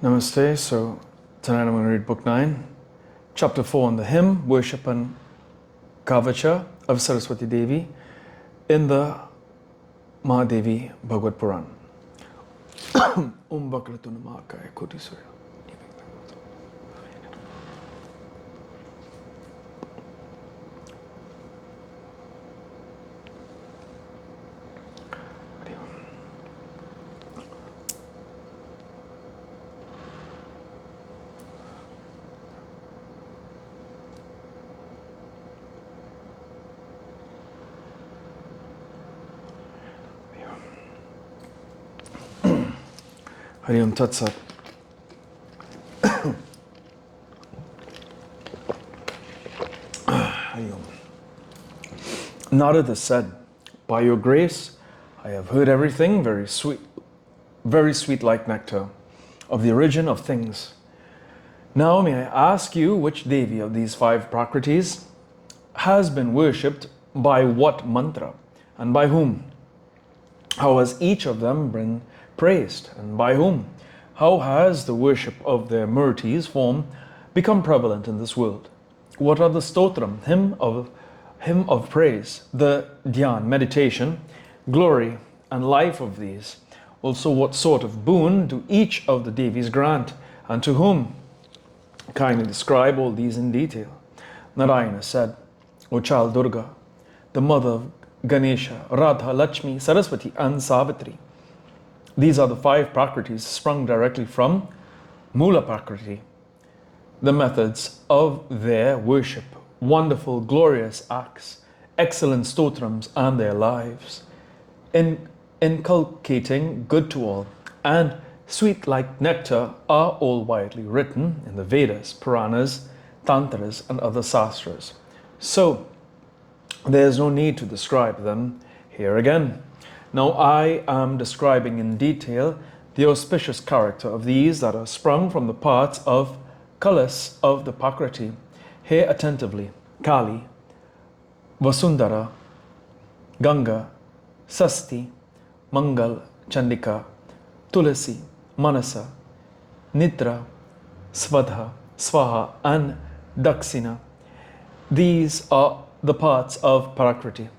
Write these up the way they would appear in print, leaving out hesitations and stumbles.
Namaste. So tonight I'm going to read Book 9, Chapter 4 on the hymn, Worship and Kavacha of Saraswati Devi in the Maha Devi Bhagavad Puran. Om Bhagavatam Maha Koti Surya. Hari Om Tat Sat. Hari Om. Narada said, "By your grace, I have heard everything very sweet like nectar, of the origin of things. Now may I ask you which Devi of these 5 Prakritis has been worshipped by what mantra and by whom? How has each of them been praised and by whom? How has the worship of their Murtis form become prevalent in this world? What are the stotram, hymn of praise, the dhyan, meditation, glory and life of these? Also what sort of boon do each of the Devis grant and to whom? Kindly describe all these in detail." Narayana said, "O child Durga, the mother of Ganesha, Radha, Lakshmi, Saraswati and Savitri. These are the 5 Prakritis sprung directly from Mula Prakriti. The methods of their worship, wonderful, glorious acts, excellent stotrams and their lives, inculcating good to all, and sweet like nectar are all widely written in the Vedas, Puranas, Tantras and other Sastras. So, there is no need to describe them here again. Now I am describing in detail the auspicious character of these that are sprung from the parts of Kalas of the Prakriti. Hear attentively: Kali, Vasundhara, Ganga, Sasti, Mangal, Chandika, Tulasi, Manasa, Nitra, Svadha, Swaha and Daksina. These are the parts of Prakriti.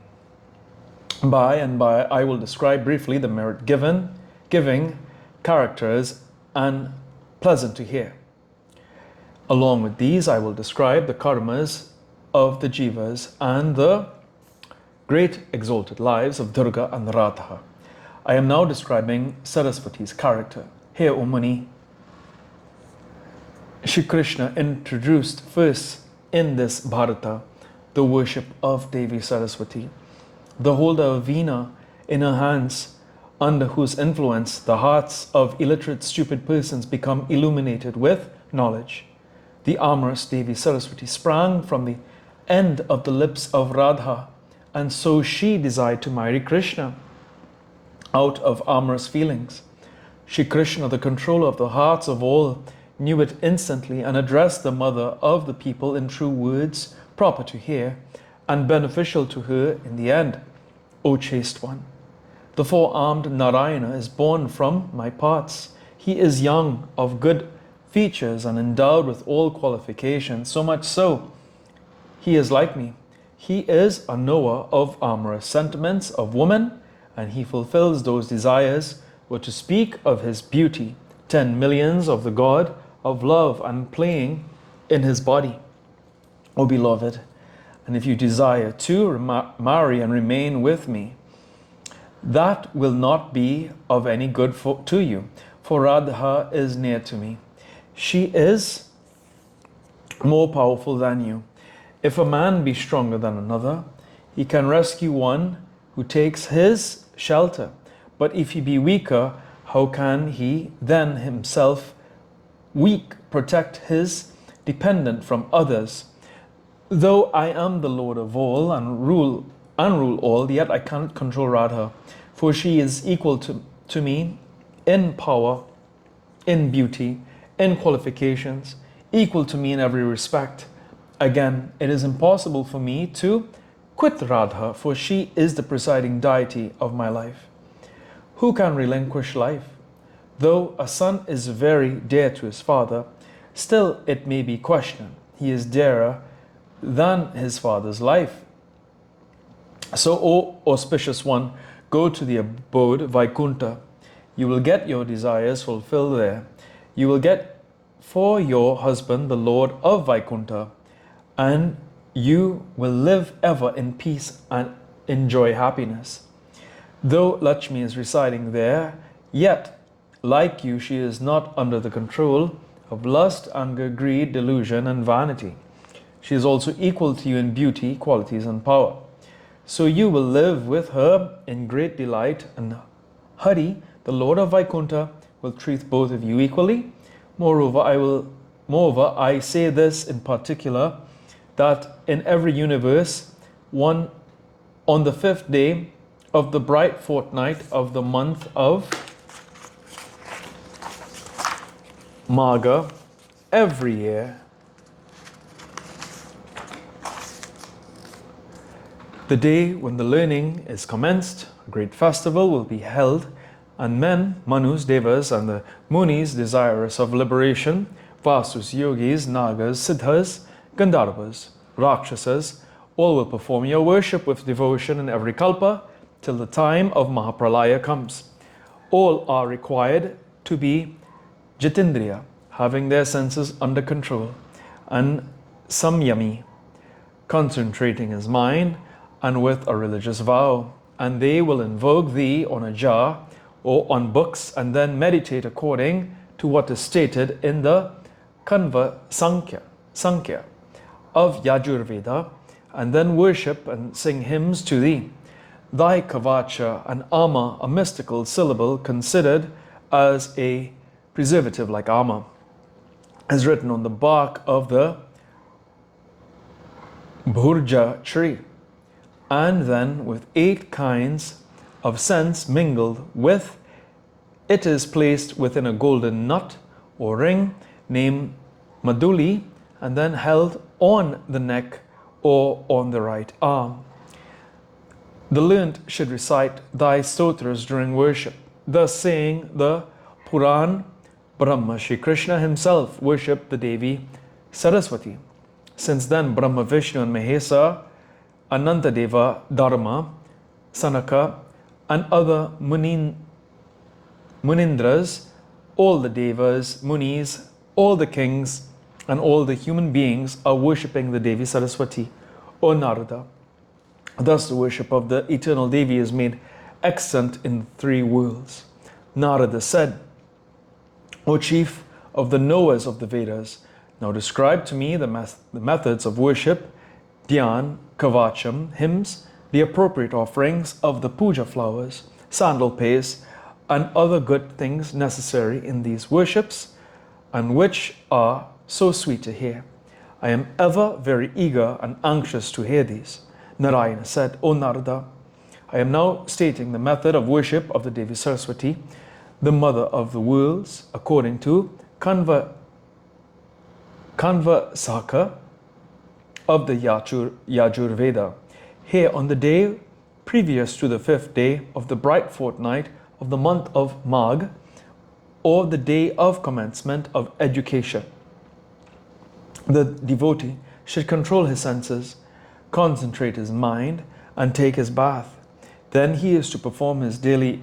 By and by I will describe briefly the merit giving characters and pleasant to hear. Along with these I will describe the karmas of the jivas and the great exalted lives of Durga and Radha. I am now describing Saraswati's character. Here, O Muni, Shri Krishna introduced first in this Bharata the worship of Devi Saraswati, the holder of Veena in her hands, under whose influence the hearts of illiterate, stupid persons become illuminated with knowledge. The amorous Devi Saraswati sprang from the end of the lips of Radha, and so she desired to marry Krishna out of amorous feelings. Shri Krishna, the controller of the hearts of all, knew it instantly and addressed the mother of the people in true words proper to hear and beneficial to her in the end. O chaste one, the 4-armed Narayana is born from my parts. He is young, of good features and endowed with all qualifications, so much so he is like me. He is a knower of amorous sentiments of woman, and he fulfills those desires. Were to speak of his beauty, 10 millions of the god of love and playing in his body. O beloved, and if you desire to marry and remain with me, that will not be of any good to you, for Radha is near to me. She is more powerful than you. If a man be stronger than another, he can rescue one who takes his shelter. But if he be weaker, how can he then himself weak protect his dependent from others? Though I am the Lord of all and rule all, yet I cannot control Radha, for she is equal to me in power, in beauty, in qualifications, equal to me in every respect. Again, it is impossible for me to quit Radha, for she is the presiding deity of my life. Who can relinquish life? Though a son is very dear to his father, still it may be questioned. He is dearer than his father's life. So, O auspicious one, go to the abode Vaikunta. You will get your desires fulfilled there. You will get for your husband the Lord of Vaikunta, and you will live ever in peace and enjoy happiness. Though Lakshmi is residing there, yet, like you, she is not under the control of lust, anger, greed, delusion, and vanity. She is also equal to you in beauty, qualities, and power. So you will live with her in great delight, and Hari, the Lord of Vaikunta, will treat both of you equally. Moreover, I say this in particular, that in every universe, on the 5th day of the bright fortnight of the month of Magha, every year, the day when the learning is commenced, a great festival will be held, and men, Manus, Devas, and the Munis desirous of liberation, Vasus, Yogis, Nagas, Siddhas, Gandharvas, Rakshasas, all will perform your worship with devotion in every kalpa till the time of Mahapralaya comes. All are required to be Jitindriya, having their senses under control, and Samyami, concentrating his mind, and with a religious vow. And they will invoke thee on a jar or on books, and then meditate according to what is stated in the Kanva Sankhya of Yajurveda, and then worship and sing hymns to thee. Thy Kavacha and Ama, a mystical syllable considered as a preservative like Ama, is written on the bark of the Bhurja tree, and then with 8 kinds of scents mingled with it is placed within a golden nut or ring named Madhuli, and then held on the neck or on the right arm. The learned should recite thy stotras during worship, thus saying the Puran. Brahma, Shri Krishna himself, worshipped the Devi Saraswati. Since then, Brahma, Vishnu, and Mahesa, Anantadeva, Dharma, Sanaka, and other Munindras, all the Devas, Munis, all the kings, and all the human beings are worshipping the Devi Saraswati, or Narada. Thus, the worship of the eternal Devi is made extant in 3 worlds. Narada said, O chief of the knowers of the Vedas, now describe to me the methods of worship, dhyan, kavacham, hymns, the appropriate offerings of the puja flowers, sandal paste, and other good things necessary in these worships, and which are so sweet to hear. I am ever very eager and anxious to hear these. Narayana said, O Narada, I am now stating the method of worship of the Devi Saraswati, the mother of the worlds, according to Kanva Saka of the Yajurveda. Here on the day previous to the 5th day of the bright fortnight of the month of Magh, or the day of commencement of education, the devotee should control his senses, concentrate his mind, and take his bath. Then he is to perform his daily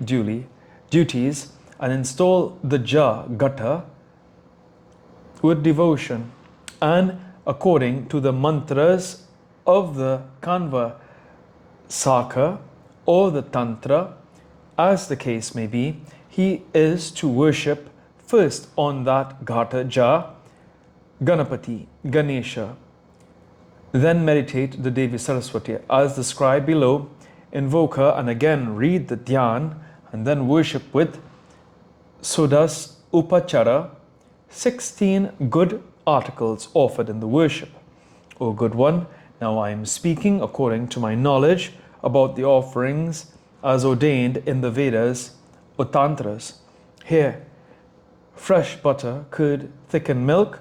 duties and install the Gata with devotion and according to the mantras of the Kanva Saka or the Tantra, as the case may be. He is to worship first on that Gata Ganapati, Ganesha, then meditate the Devi Saraswati as described below, invoke her and again read the dhyan, and then worship with Sodas Upachara, 16 good articles offered in the worship. O good one, now I am speaking according to my knowledge about the offerings as ordained in the Vedas or Tantras. Here, fresh butter, curd, thickened milk,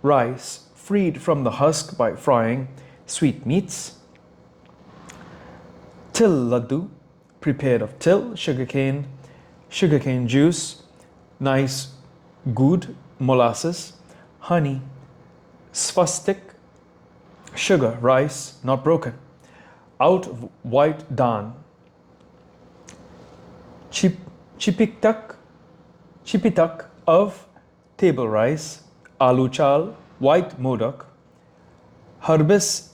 rice, freed from the husk by frying, sweetmeats, till laddu, prepared of till, sugarcane juice, nice good molasses, honey, swastik, sugar, rice, not broken, out of white dhan, chipitak of table rice, aloo chal, white modak, harbis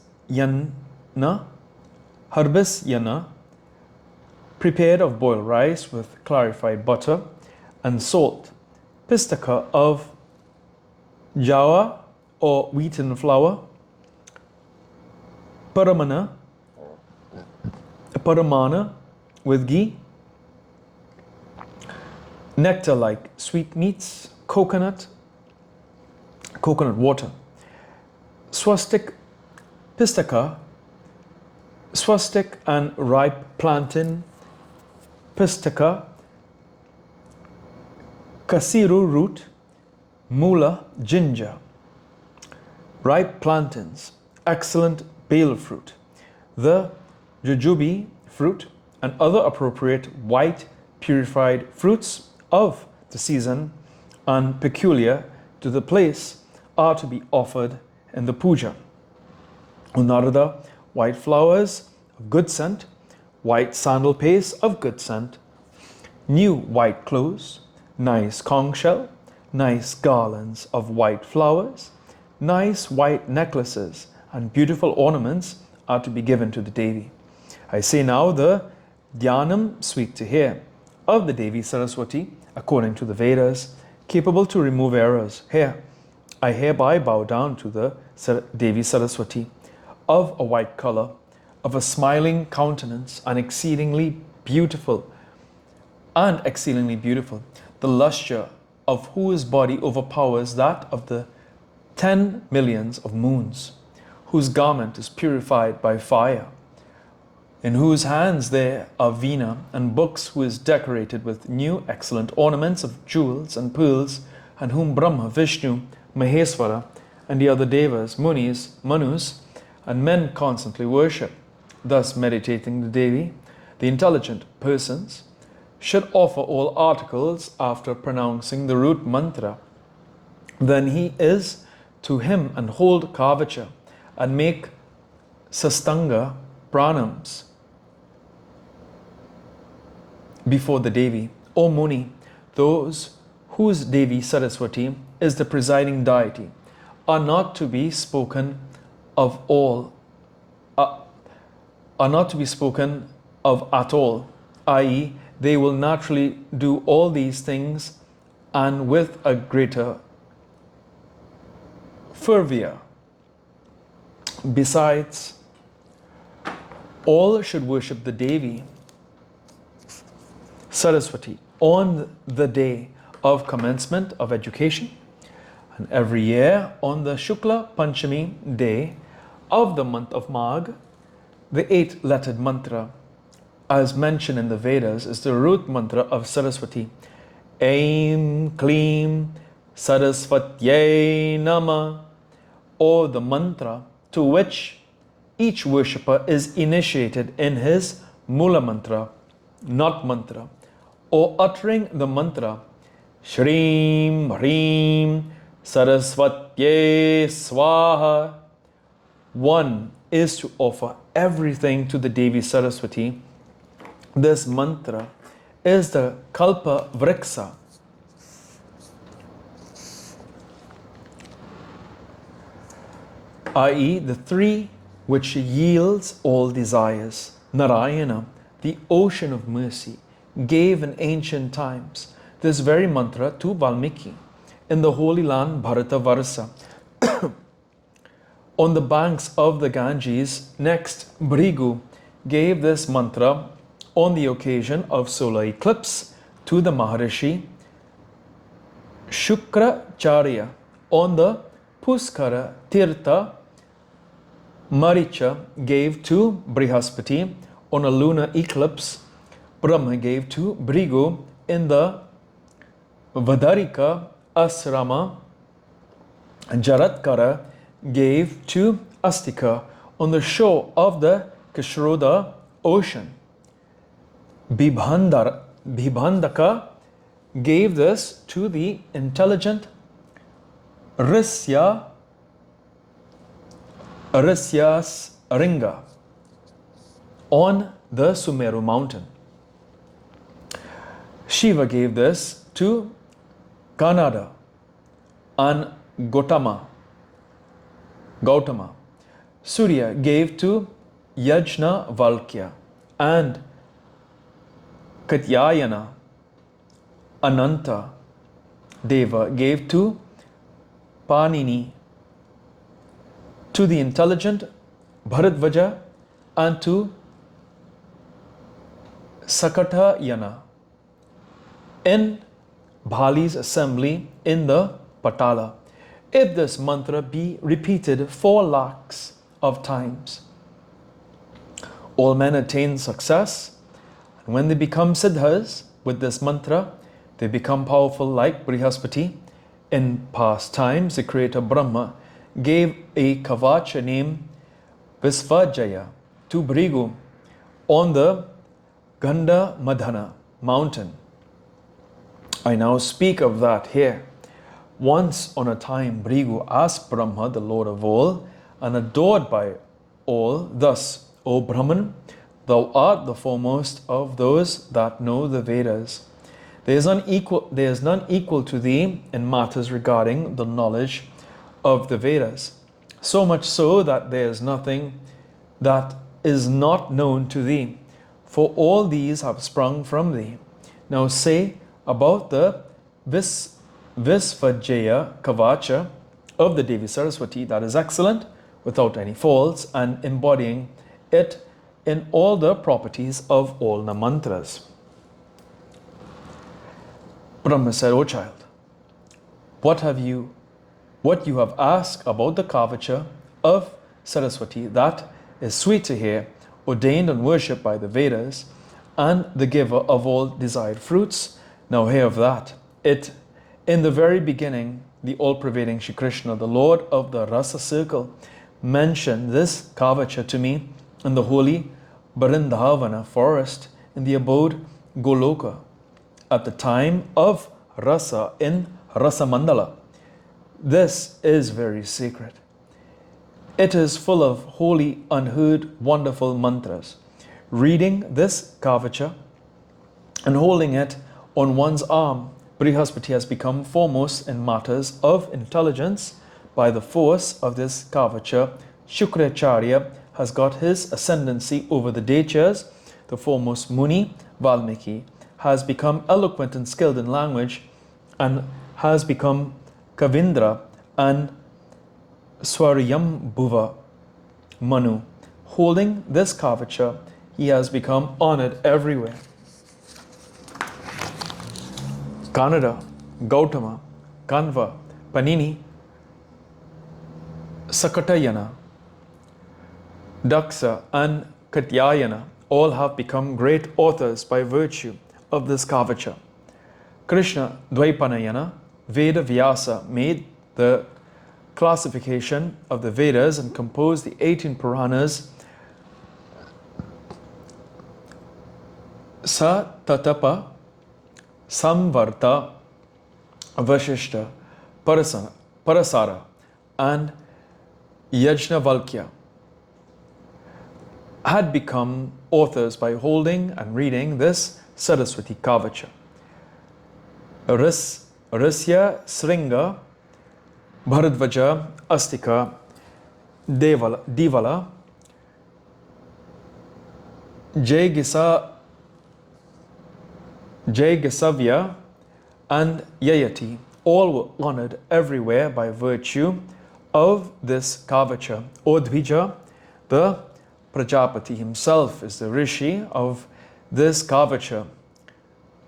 yana, prepared of boiled rice with clarified butter and salt, pistaka of jawa or wheaten flour, paramana with ghee, nectar like sweetmeats, coconut water, swastik and ripe plantain, pistaka, kasiru root, mula, ginger, ripe plantains, excellent bale fruit, the jujube fruit, and other appropriate white purified fruits of the season and peculiar to the place are to be offered in the puja. Unarada, white flowers of good scent, white sandal paste of good scent, new white clothes, nice conch shell, nice garlands of white flowers, nice white necklaces and beautiful ornaments are to be given to the Devi. I say now the Dhyanam sweet to hear of the Devi Saraswati according to the Vedas, capable to remove errors. Here, I hereby bow down to the Devi Saraswati of a white color, of a smiling countenance and exceedingly beautiful, the lustre of whose body overpowers that of the 10 millions of moons, whose garment is purified by fire, in whose hands there are veena and books, who is decorated with new excellent ornaments of jewels and pearls, and whom Brahma, Vishnu, Maheswara, and the other devas, munis, manus, and men constantly worship. Thus, meditating the Devi, the intelligent persons should offer all articles after pronouncing the root mantra. Then he is to him and hold kavacha and make sastanga pranams before the Devi. O Muni, those whose Devi Saraswati is the presiding deity are not to be spoken of at all, i.e., they will naturally do all these things and with a greater fervor. Besides, all should worship the Devi Saraswati on the day of commencement of education, and every year on the Shukla Panchami day of the month of Magh. The 8-lettered mantra, as mentioned in the Vedas, is the root mantra of Saraswati. Aim Kleem Saraswatyai Nama, or the mantra to which each worshipper is initiated in his Mula mantra, not mantra, or uttering the mantra Shreem Hreem Saraswatyai Swaha. One is to offer everything to the Devi Saraswati. This mantra is the Kalpa Vriksa, i.e., the tree which yields all desires. Narayana, the ocean of mercy, gave in ancient times this very mantra to Valmiki in the holy land Bharatavarsa. On the banks of the Ganges, next Bhrigu gave this mantra on the occasion of solar eclipse to the Maharishi Shukracharya. On the Puskara Tirtha, Maricha gave to Brihaspati on a lunar eclipse. Brahma gave to Bhrigu in the Vadarika Asrama. Jaratkara gave to Astika on the shore of the Kishroda ocean. Bibhandaka gave this to the intelligent Risyas Ringa on the Sumeru mountain. Shiva gave this to Kanada and Gautama. Surya gave to Yajna Valkya and Katyayana. Ananta Deva gave to Panini, to the intelligent Bharadvaja and to Sakatayana in Bali's assembly in the Patala. If this mantra be repeated 4 lakhs of times, all men attain success, and when they become siddhas with this mantra, they become powerful like Brihaspati. In past times, the creator Brahma gave a kavacha named Visvajaya to Bhrigu on the Ganda Madhana mountain. I now speak of that here. Once on a time, Bhrigu asked Brahma, the Lord of all, and adored by all, thus, O Brahman, thou art the foremost of those that know the Vedas. There is none equal to thee in matters regarding the knowledge of the Vedas. So much so that there is nothing that is not known to thee, for all these have sprung from thee. Now say about the Visvajaya Kavacha of the Devi Saraswati that is excellent, without any faults, and embodying it in all the properties of all the mantras. Brahma said, O child, what you have asked about the Kavacha of Saraswati, that is sweet to hear, ordained and worshipped by the Vedas, and the giver of all desired fruits. Now hear of that. In the very beginning, the all-pervading Shri Krishna, the Lord of the Rasa circle, mentioned this Kavacha to me in the holy Vrindavana forest in the abode Goloka, at the time of Rasa in Rasa Mandala. This is very sacred. It is full of holy, unheard, wonderful mantras. Reading this Kavacha and holding it on one's arm, Brihaspati has become foremost in matters of intelligence. By the force of this Kavacha, Shukracharya has got his ascendancy over the Dechas. The foremost Muni, Valmiki, has become eloquent and skilled in language and has become Kavindra and Swaryambhuva Manu. Holding this Kavacha, he has become honored everywhere. Kannada, Gautama, Kanva, Panini, Sakatayana, Daksa and Katyayana all have become great authors by virtue of this Kavacha. Krishna Dvaipanayana, Veda Vyasa, made the classification of the Vedas and composed the 18 Puranas. Sa Tatapa, Samvarta, Vashishta, Parasara, and Yajnavalkya had become authors by holding and reading this Saraswati Kavacha. Rasya Sringa, Bharadvaja, Astika, Divala, Jaigasavya, and Yayati all were honored everywhere by virtue of this Kavacha. O Dvija, the Prajapati himself is the Rishi of this Kavacha.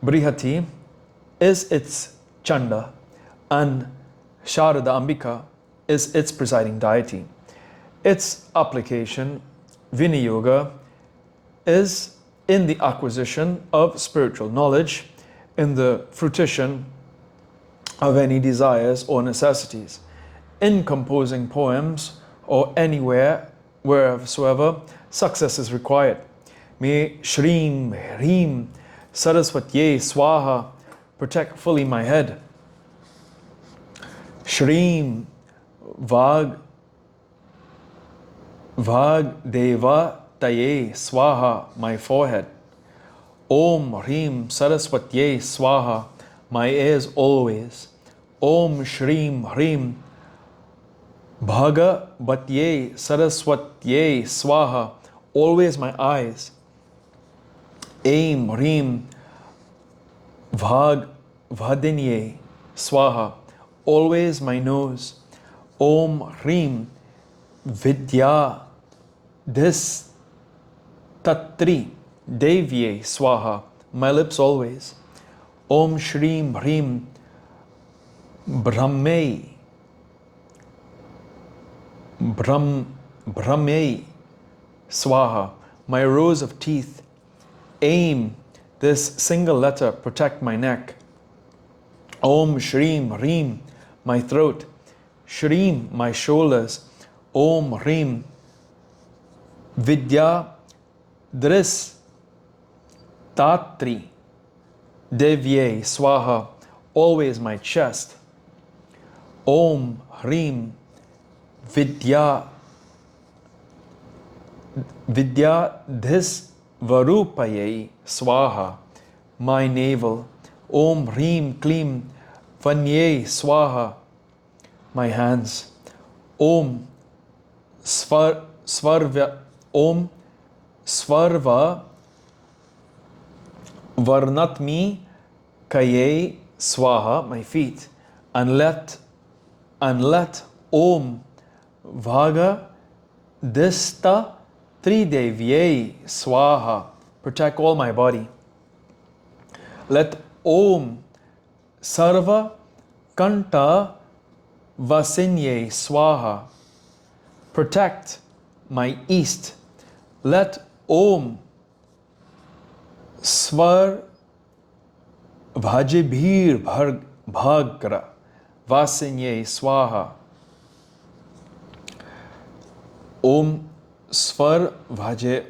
Brihati is its Chanda, and Sharada Ambika is its presiding deity. Its application, Viniyoga, is in the acquisition of spiritual knowledge, in the fruition of any desires or necessities, in composing poems, or anywhere wheresoever success is required. May Shreem Hreem Saraswatye Swaha protect fully my head. Shreem Deva Taye Swaha, my forehead. Om Hrim Saraswatye Swaha, my ears always. Om Shreem Hrim Bhagavatye Saraswatye Swaha, always my eyes. Aim Hrim Vadinye Swaha, always my nose. Om Hrim Vidya Tatri Devye Swaha, my lips always. Om Shreem Hrim Brahmei Swaha, my rows of teeth. Aim, this single letter, protect my neck. Om Shreem Hrim, my throat. Shreem, my shoulders. Om Hrim Vidya Tatri Devye Swaha, always my chest. Om Hrim Vidya Varupaye Swaha, my navel. Om Hrim Klim Vanye Swaha, my hands. Om Svarva Varnatmi Kaye Swaha, my feet. And let Om Vaga Dista Tridevye Swaha, protect all my body. Let Om Sarva Kanta Vasinye Swaha, protect my east. Let Om Svar Bhajibhir Bhagra Vasinye Swaha. Om Svar Bhaje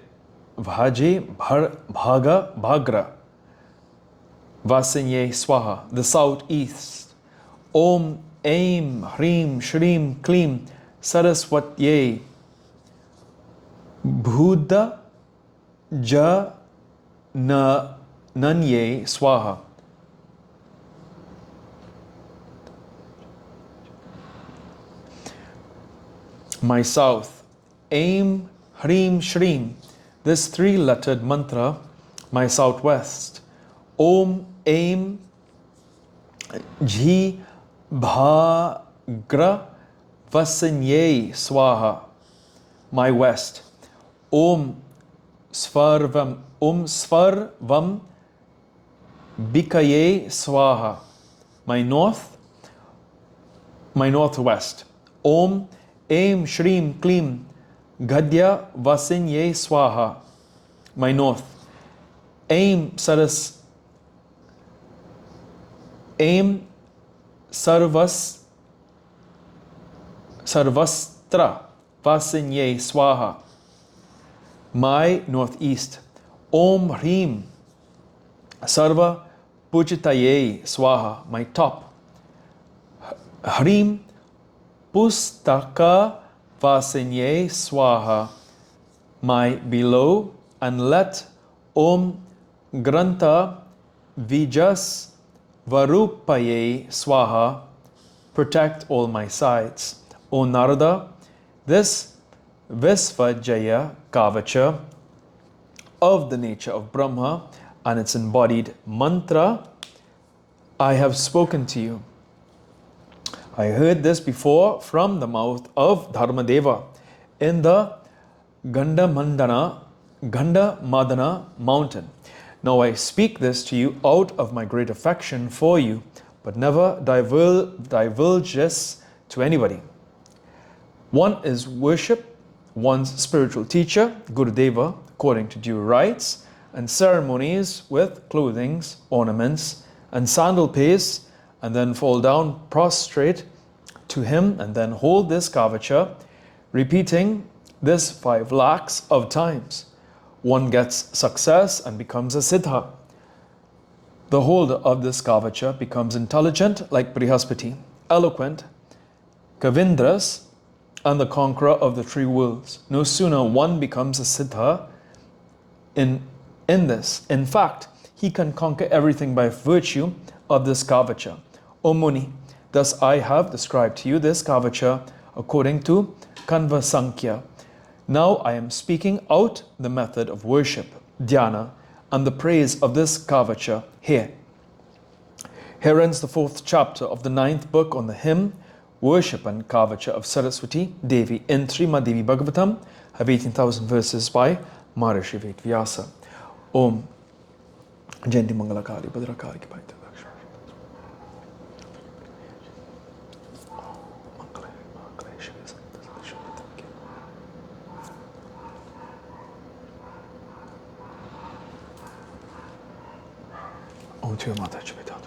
Bhagra Vasinye Swaha, the southeast. Om Aim Hrim Shreem Klim Saraswatye Bhuda Nanye Swaha. My south. Aim Hrim Shreem, this three-lettered mantra, my southwest. Om Aim Jhi Bhagra Vasanye Swaha, my west. Om Svarvam Bikaye Swaha, my northwest. Om Aim Shreem Klim Gadya Vasinye Swaha, my north. Aim Sarvastra Vasinye Swaha, my northeast. Om Hrim Sarva Pujitaye Swaha, my top. Hrim Pustaka Vasinye Swaha, my below. And let Om Granta Vijas Varupaye Swaha, protect all my sides. O Narada, this Visvajaya Kavacha of the nature of Brahma and its embodied mantra, I have spoken to you. I heard this before from the mouth of Dharmadeva in the Gandhamadana mountain. Now I speak this to you out of my great affection for you, but never divulge this to anybody. One is worship one's spiritual teacher, Gurudeva, according to due rites and ceremonies with clothings, ornaments, and sandal paste, and then fall down prostrate to him and then hold this kavacha, repeating this 5 lakhs of times. One gets success and becomes a siddha. The holder of this kavacha becomes intelligent like Brihaspati, eloquent, Kavindras, and the conqueror of the three worlds. No sooner one becomes a siddha in this. In fact, he can conquer everything by virtue of this kavacha. O Muni, thus I have described to you this kavacha according to Kanva Sankhya. Now I am speaking out the method of worship, dhyana, and the praise of this kavacha here. Here ends the 4th chapter of the 9th book on the hymn, Worship and Kavacha of Saraswati Devi in Srimad Devi Bhagavatam, have 18,000 verses by Maharishi Vyasa. Om Jayanti Mangalakari Bhadrakari ki Bhaita Lakshmi. Om Tya Mata Chivita.